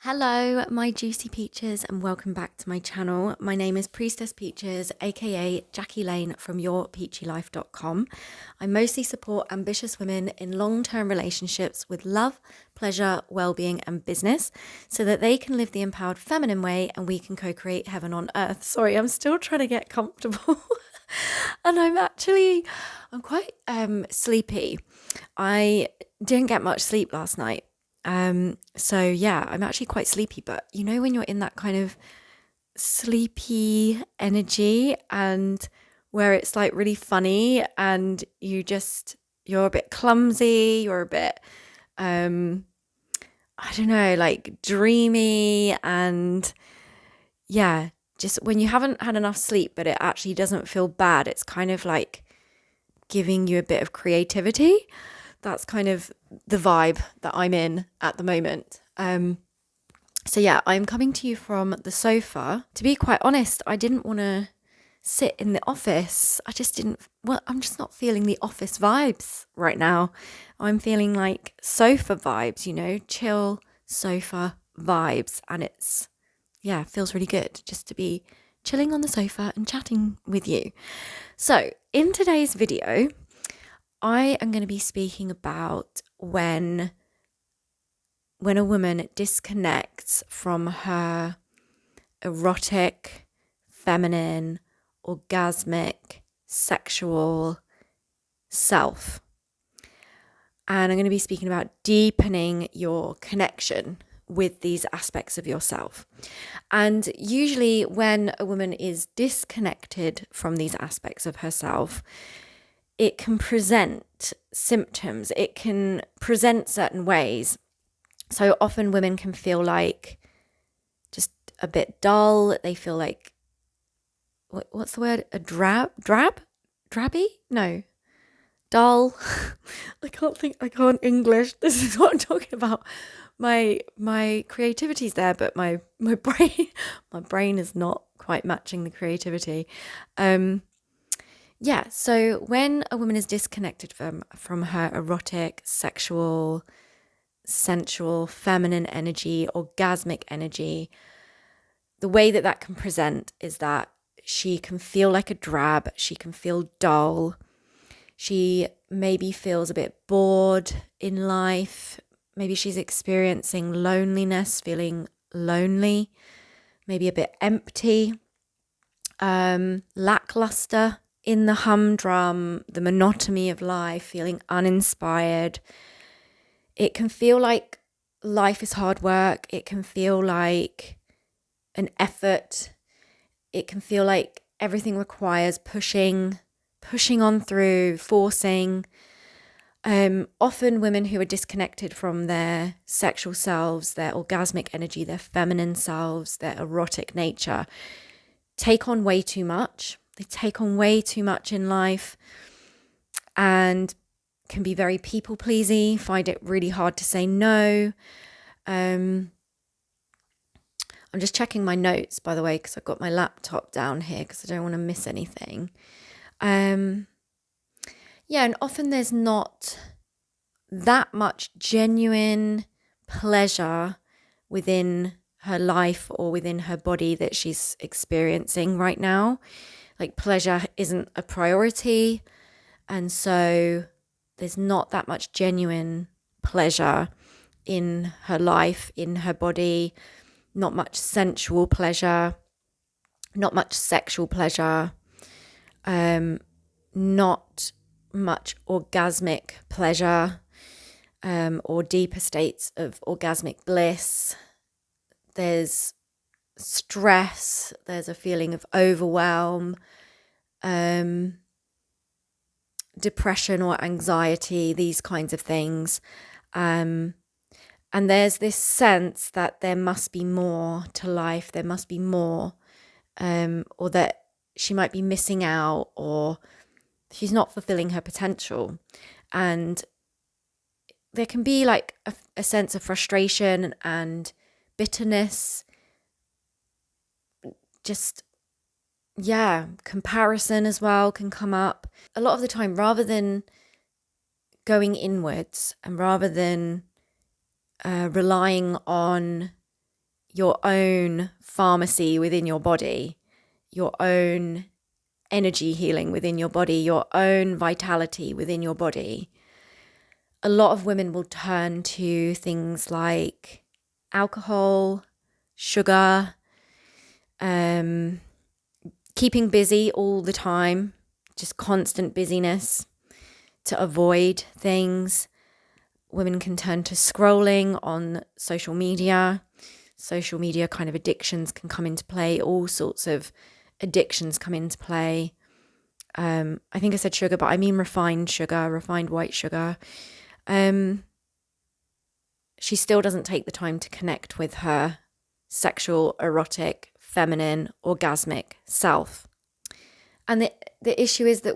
Hello, my juicy peaches, and welcome back to my channel. My name is Priestess Peaches, aka Jackie Lane from yourpeachylife.com. I mostly support ambitious women in long-term relationships with love, pleasure, well-being, and business so that they can live the empowered feminine way and we can co-create heaven on earth. Sorry, I'm still trying to get comfortable. And I'm quite sleepy. I didn't get much sleep last night. So yeah, I'm actually quite sleepy, but you know, when you're in that kind of sleepy energy and where it's like really funny and you're a bit clumsy, you're a bit, I don't know, like dreamy, and yeah, just when you haven't had enough sleep, but it actually doesn't feel bad. It's kind of like giving you a bit of creativity. That's kind of the vibe that I'm in at the moment. So yeah, I'm coming to you from the sofa. To be quite honest, I didn't want to sit in the office. I'm just not feeling the office vibes right now. I'm feeling like sofa vibes, chill sofa vibes. And feels really good just to be chilling on the sofa and chatting with you. So in today's video, I am going to be speaking about when a woman disconnects from her erotic, feminine, orgasmic, sexual self. And I'm going to be speaking about deepening your connection with these aspects of yourself. And usually when a woman is disconnected from these aspects of herself, it can present symptoms. It can present certain ways. So often women can feel like just a bit dull. They feel like, what's the word? A drabby? No, dull. I can't English. This is what I'm talking about. My creativity's there, but my brain is not quite matching the creativity. Yeah, so when a woman is disconnected from her erotic, sexual, sensual, feminine energy, orgasmic energy, the way that can present is that she can feel like a drab, she can feel dull, she maybe feels a bit bored in life, maybe she's experiencing loneliness, feeling lonely, maybe a bit empty, lackluster, in the humdrum, the monotony of life, feeling uninspired. It can feel like life is hard work. It can feel like an effort. It can feel like everything requires pushing on through, forcing. Often women who are disconnected from their sexual selves, their orgasmic energy, their feminine selves, their erotic nature, take on way too much. They take on way too much in life and can be very people-pleasy, find it really hard to say no. I'm just checking my notes, by the way, because I've got my laptop down here because I don't want to miss anything. And often there's not that much genuine pleasure within her life or within her body that she's experiencing right now. Like, pleasure isn't a priority, and so there's not that much genuine pleasure in her life, in her body, not much sensual pleasure, not much sexual pleasure, not much orgasmic pleasure, or deeper states of orgasmic bliss. There's stress, there's a feeling of overwhelm, depression or anxiety, these kinds of things. And there's this sense that there must be more to life, there must be more, or that she might be missing out, or she's not fulfilling her potential. And there can be like a sense of frustration and bitterness, comparison as well can come up. A lot of the time, rather than going inwards and rather than relying on your own pharmacy within your body, your own energy healing within your body, your own vitality within your body, a lot of women will turn to things like alcohol, sugar, keeping busy all the time, just constant busyness to avoid things. Women can turn to scrolling on social media. Social media kind of addictions can come into play. All sorts of addictions come into play. I think I said sugar, but I mean refined sugar, refined white sugar. She still doesn't take the time to connect with her sexual, erotic, feminine, orgasmic self. And the issue is that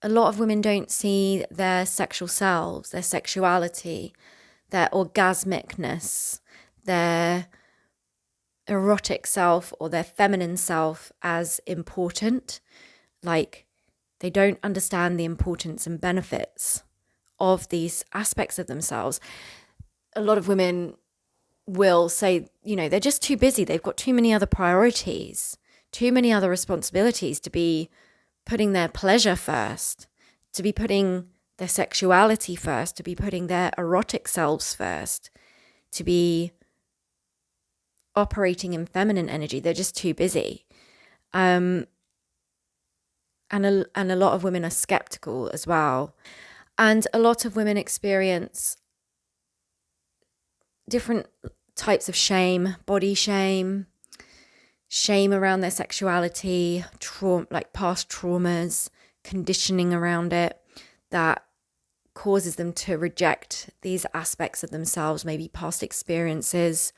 a lot of women don't see their sexual selves, their sexuality, their orgasmicness, their erotic self or their feminine self as important. Like, they don't understand the importance and benefits of these aspects of themselves. A lot of women will say, they're just too busy. They've got too many other priorities, too many other responsibilities to be putting their pleasure first, to be putting their sexuality first, to be putting their erotic selves first, to be operating in feminine energy. They're just too busy. And a lot of women are skeptical as well. And a lot of women experience different types of shame, body shame, shame around their sexuality, like past traumas, conditioning around it that causes them to reject these aspects of themselves, maybe past experiences.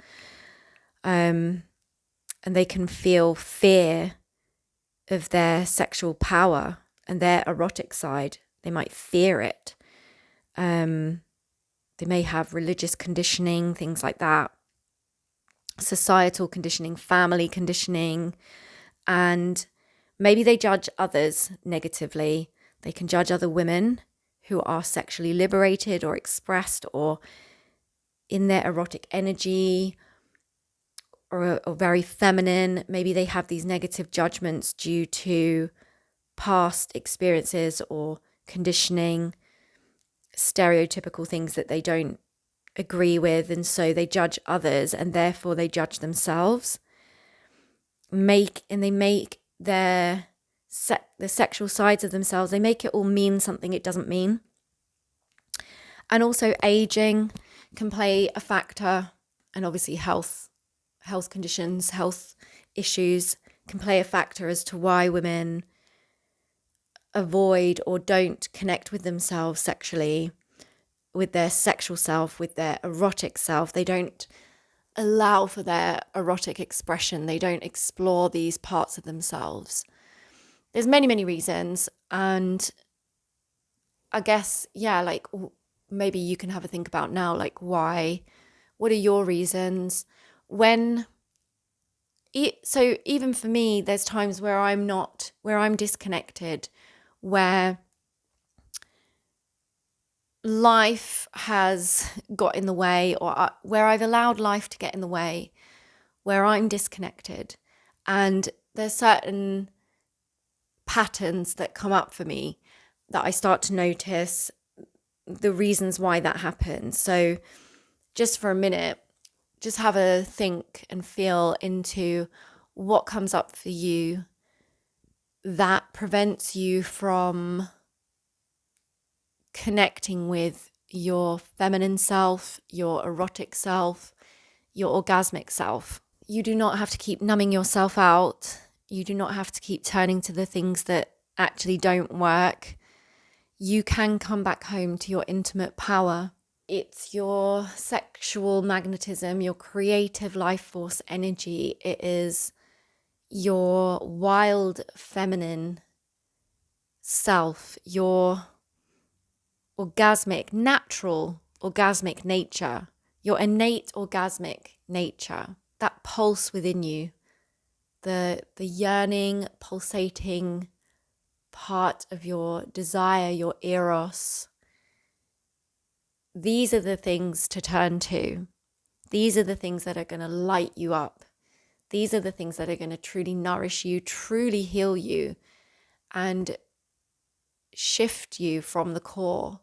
And they can feel fear of their sexual power and their erotic side. They might fear it. They may have religious conditioning, things like that, societal conditioning, family conditioning, and maybe they judge others negatively. They can judge other women who are sexually liberated or expressed or in their erotic energy or very feminine. Maybe they have these negative judgments due to past experiences or conditioning, stereotypical things that they don't agree with, and so they judge others and therefore they judge themselves. They make the sexual sides of themselves, they make it all mean something it doesn't mean. And also aging can play a factor, and obviously health conditions, health issues can play a factor as to why women avoid or don't connect with themselves sexually, with their sexual self, with their erotic self. They don't allow for their erotic expression. They don't explore these parts of themselves. There's many, many reasons. And I guess, like maybe you can have a think about now, like why, what are your reasons? So even for me, there's times where I'm disconnected, where life has got in the way, or where I've allowed life to get in the way, where I'm disconnected. And there's certain patterns that come up for me that I start to notice the reasons why that happens. So just for a minute, just have a think and feel into what comes up for you that prevents you from connecting with your feminine self, your erotic self, your orgasmic self. You do not have to keep numbing yourself out. You do not have to keep turning to the things that actually don't work. You can come back home to your intimate power. It's your sexual magnetism, your creative life force energy. It is your wild feminine self, your natural orgasmic nature, your innate orgasmic nature, that pulse within you, the yearning, pulsating part of your desire, your eros. These are the things to turn to. These are the things that are going to light you up. These are the things that are going to truly nourish you, truly heal you, and shift you from the core.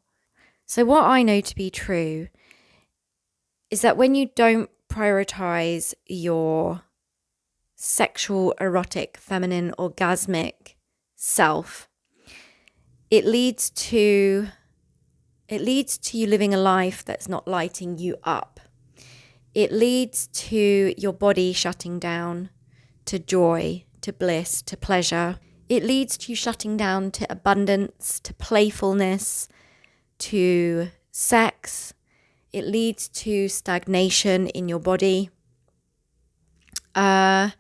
So what I know to be true is that when you don't prioritize your sexual, erotic, feminine, orgasmic self, it leads to you living a life that's not lighting you up. It leads to your body shutting down to joy, to bliss, to pleasure. It leads to you shutting down to abundance, to playfulness, to sex. It leads to stagnation in your body. It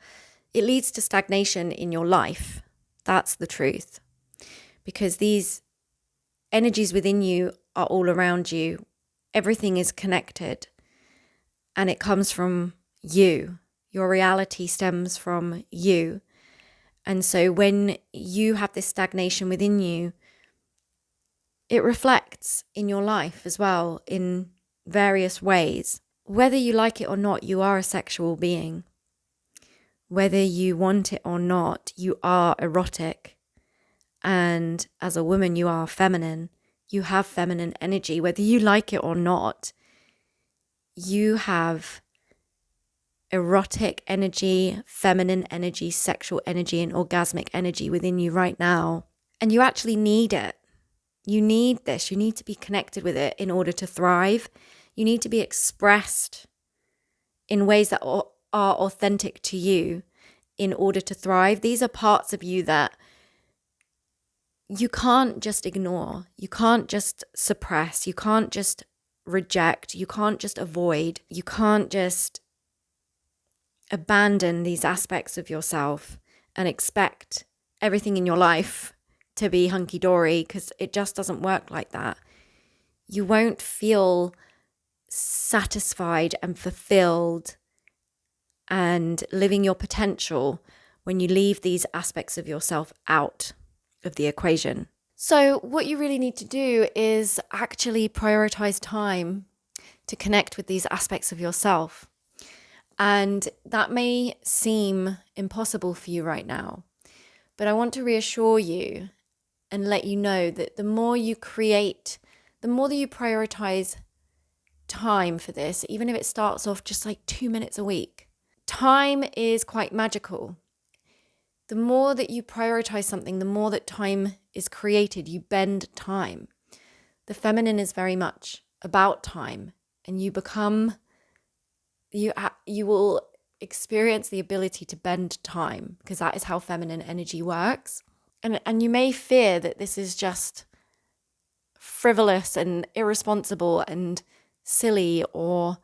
leads to stagnation in your life. That's the truth. Because these energies within you are all around you. Everything is connected. And it comes from you. Your reality stems from you. And so when you have this stagnation within you, it reflects in your life as well in various ways. Whether you like it or not, you are a sexual being. Whether you want it or not, you are erotic. And as a woman, you are feminine. You have feminine energy. Whether you like it or not, you have erotic energy, feminine energy, sexual energy, and orgasmic energy within you right now. And you actually need it. You need this. You need to be connected with it in order to thrive. You need to be expressed in ways that are authentic to you in order to thrive. These are parts of you that you can't just ignore. You can't just suppress. You can't just reject. You can't just avoid. You can't just abandon these aspects of yourself and expect everything in your life to be hunky-dory, because it just doesn't work like that. You won't feel satisfied and fulfilled and living your potential when you leave these aspects of yourself out of the equation. So what you really need to do is actually prioritize time to connect with these aspects of yourself. And that may seem impossible for you right now, but I want to reassure you and let you know that the more you create, the more that you prioritize time for this, even if it starts off just like 2 minutes a week, time is quite magical. The more that you prioritize something, the more that time is created. You bend time. The feminine is very much about time, and you will experience the ability to bend time, because that is how feminine energy works. And you may fear that this is just frivolous and irresponsible and silly or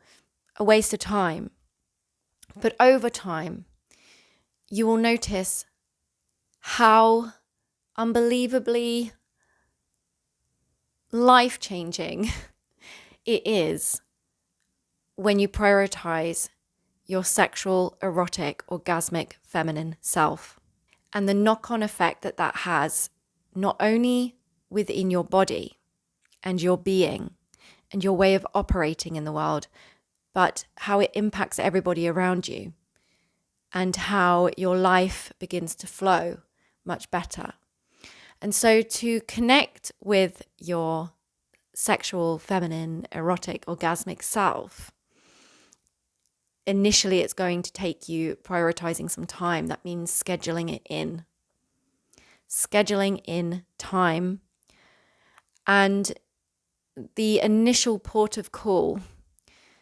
a waste of time. But over time, you will notice how unbelievably life-changing it is when you prioritize your sexual, erotic, orgasmic, feminine self. And the knock-on effect that that has, not only within your body and your being and your way of operating in the world, but how it impacts everybody around you and how your life begins to flow much better. And so to connect with your sexual, feminine, erotic, orgasmic self, initially it's going to take you prioritizing some time. That means scheduling it in. Scheduling in time. And the initial port of call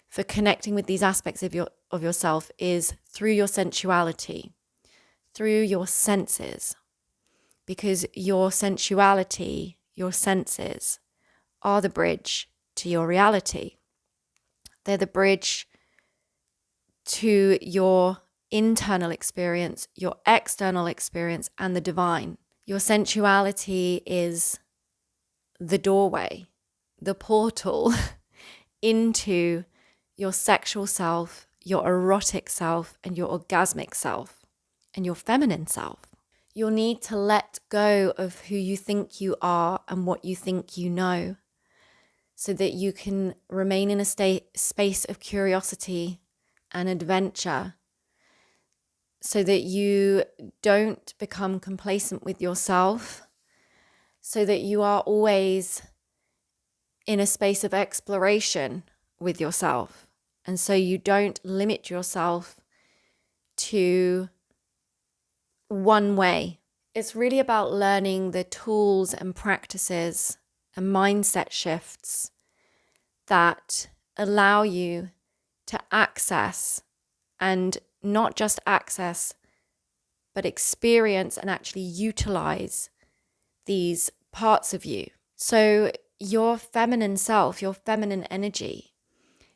for connecting with these aspects of yourself is through your sensuality, through your senses. Because your sensuality, your senses, are the bridge to your reality. They're the bridge to your internal experience, your external experience, and the divine. Your sensuality is the doorway, the portal into your sexual self, your erotic self, and your orgasmic self, and your feminine self. You'll need to let go of who you think you are and what you think you know. so that you can remain in a space of curiosity and adventure, so that you don't become complacent with yourself, so that you are always in a space of exploration with yourself. And so you don't limit yourself to one way. It's really about learning the tools and practices and mindset shifts that allow you to access, and not just access, but experience and actually utilize these parts of you. So your feminine self, your feminine energy,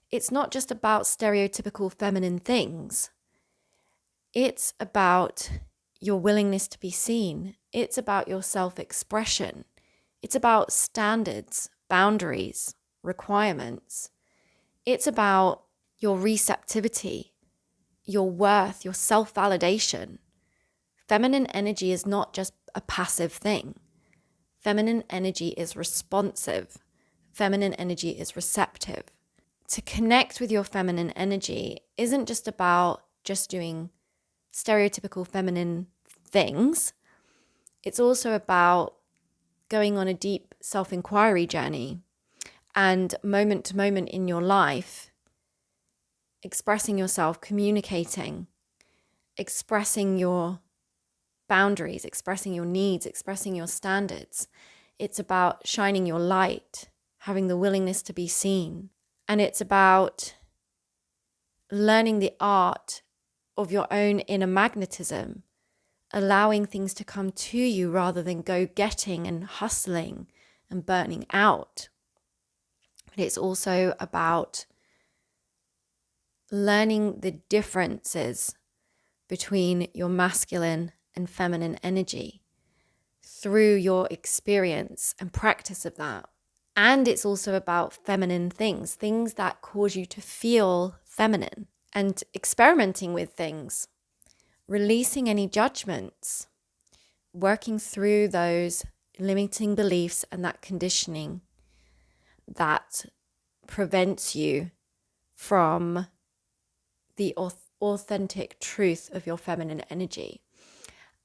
it's not just about stereotypical feminine things. It's about your willingness to be seen. It's about your self-expression. It's about standards, boundaries, requirements. It's about your receptivity, your worth, your self-validation. Feminine energy is not just a passive thing. Feminine energy is responsive. Feminine energy is receptive. To connect with your feminine energy isn't just about just doing stereotypical feminine things. It's also about going on a deep self-inquiry journey, and moment to moment in your life, expressing yourself, communicating, expressing your boundaries, expressing your needs, expressing your standards. It's about shining your light, having the willingness to be seen. And it's about learning the art of your own inner magnetism, allowing things to come to you rather than go getting and hustling and burning out. But it's also about learning the differences between your masculine and feminine energy through your experience and practice of that. And it's also about feminine things that cause you to feel feminine, and experimenting with things, releasing any judgments, working through those limiting beliefs and that conditioning that prevents you from the authentic truth of your feminine energy.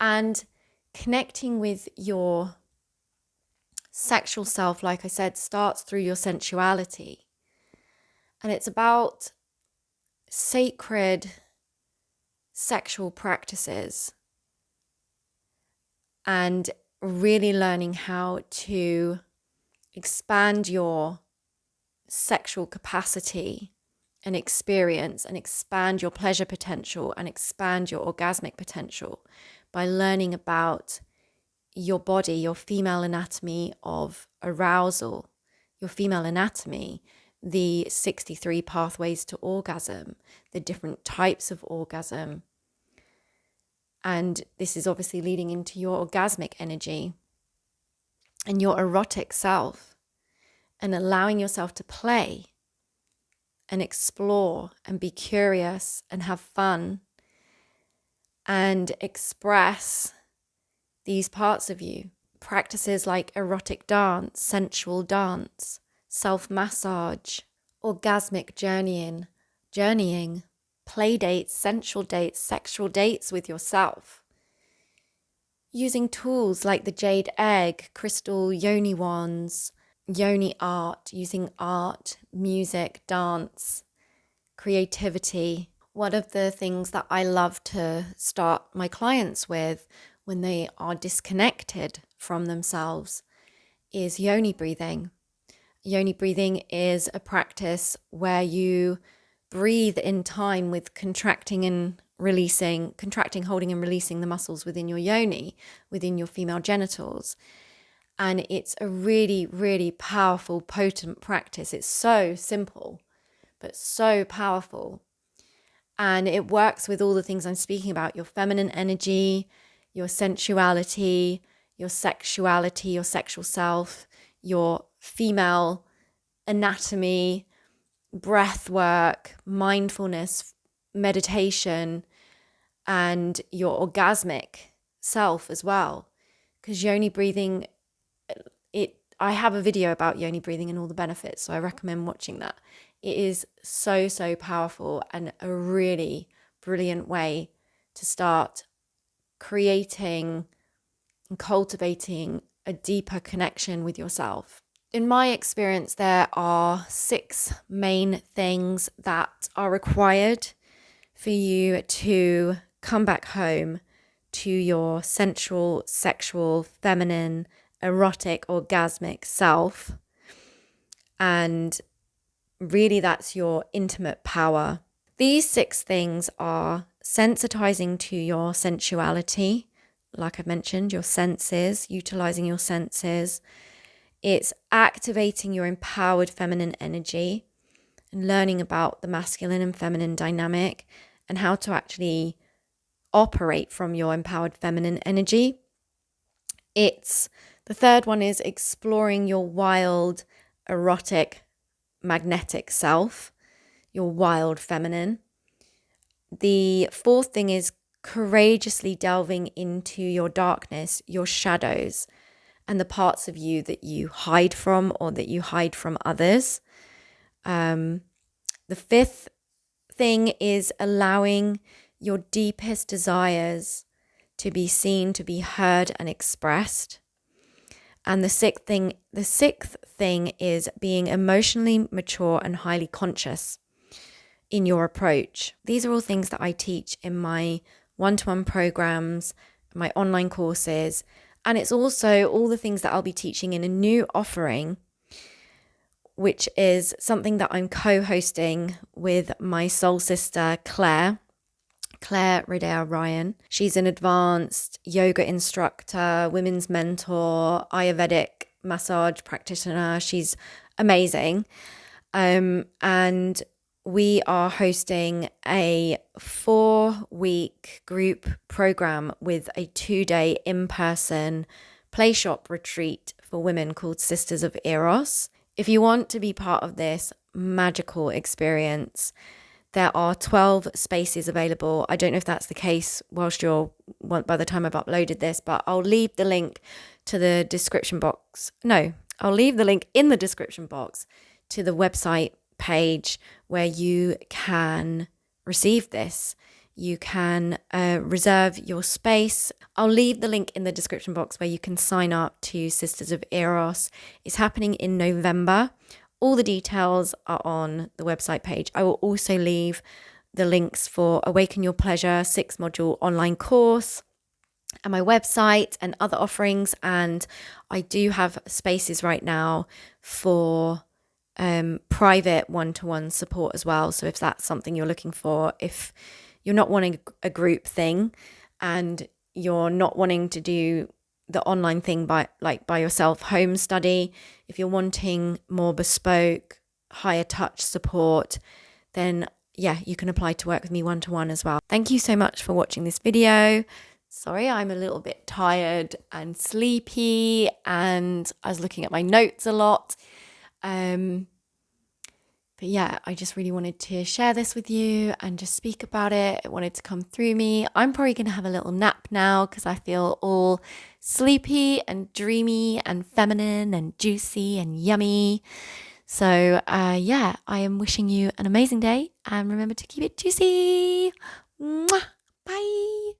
And connecting with your sexual self, like I said, starts through your sensuality. And it's about sacred sexual practices and really learning how to expand your sexual capacity and experience, and expand your pleasure potential and expand your orgasmic potential by learning about your body, your female anatomy of arousal, your female anatomy, the 63 pathways to orgasm, the different types of orgasm. And this is obviously leading into your orgasmic energy and your erotic self, and allowing yourself to play and explore and be curious and have fun and express these parts of you. Practices like erotic dance, sensual dance, self-massage, orgasmic journeying, play dates, sensual dates, sexual dates with yourself. Using tools like the jade egg, crystal Yoni wands, Yoni art, using art, music, dance, creativity. One of the things that I love to start my clients with when they are disconnected from themselves is Yoni breathing. Yoni breathing is a practice where you breathe in time with contracting, holding and releasing the muscles within your yoni, within your female genitals. And it's a really, really powerful, potent practice. It's so simple, but so powerful. And it works with all the things I'm speaking about: your feminine energy, your sensuality, your sexuality, your sexual self, your female anatomy, breath work, mindfulness, meditation, and your orgasmic self as well. Because yoni breathing, I have a video about Yoni breathing and all the benefits, so I recommend watching that. It is so, so powerful and a really brilliant way to start creating and cultivating a deeper connection with yourself. In my experience, there are 6 main things that are required for you to come back home to your sensual, sexual, feminine, erotic, orgasmic self. And really, that's your intimate power. These 6 things are sensitizing to your sensuality, like I mentioned, your senses, utilizing your senses. It's activating your empowered feminine energy and learning about the masculine and feminine dynamic and how to actually operate from your empowered feminine energy. The third one is exploring your wild, erotic, magnetic self, your wild feminine. The fourth thing is courageously delving into your darkness, your shadows, and the parts of you that you hide from or that you hide from others. The fifth thing is allowing your deepest desires to be seen, to be heard and expressed. And the sixth thing is being emotionally mature and highly conscious in your approach. These are all things that I teach in my one-to-one programs, my online courses, and it's also all the things that I'll be teaching in a new offering, which is something that I'm co-hosting with my soul sister, Claire Ridea Ryan. She's an advanced yoga instructor, women's mentor, Ayurvedic massage practitioner. She's amazing. And we are hosting a 4-week group program with a 2-day in-person play shop retreat for women called Sisters of Eros. If you want to be part of this magical experience, there are 12 spaces available. I don't know if that's the case by the time I've uploaded this, but I'll leave the link to the description box. No, I'll leave the link in the description box to the website page where you can receive this. You can reserve your space. I'll leave the link in the description box where you can sign up to Sisters of Eros. It's happening in November. All the details are on the website page. I will also leave the links for Awaken Your Pleasure 6-module online course and my website and other offerings. And I do have spaces right now for private one-to-one support as well. So if that's something you're looking for, if you're not wanting a group thing and you're not wanting to do the online thing by yourself, home study, if you're wanting more bespoke, higher touch support, then yeah, you can apply to work with me one-to-one as well. Thank you so much for watching this video. Sorry, I'm a little bit tired and sleepy and I was looking at my notes a lot. But yeah, I just really wanted to share this with you and just speak about it. It wanted to come through me. I'm probably going to have a little nap now because I feel all sleepy and dreamy and feminine and juicy and yummy. So yeah, I am wishing you an amazing day and remember to keep it juicy. Mwah! Bye.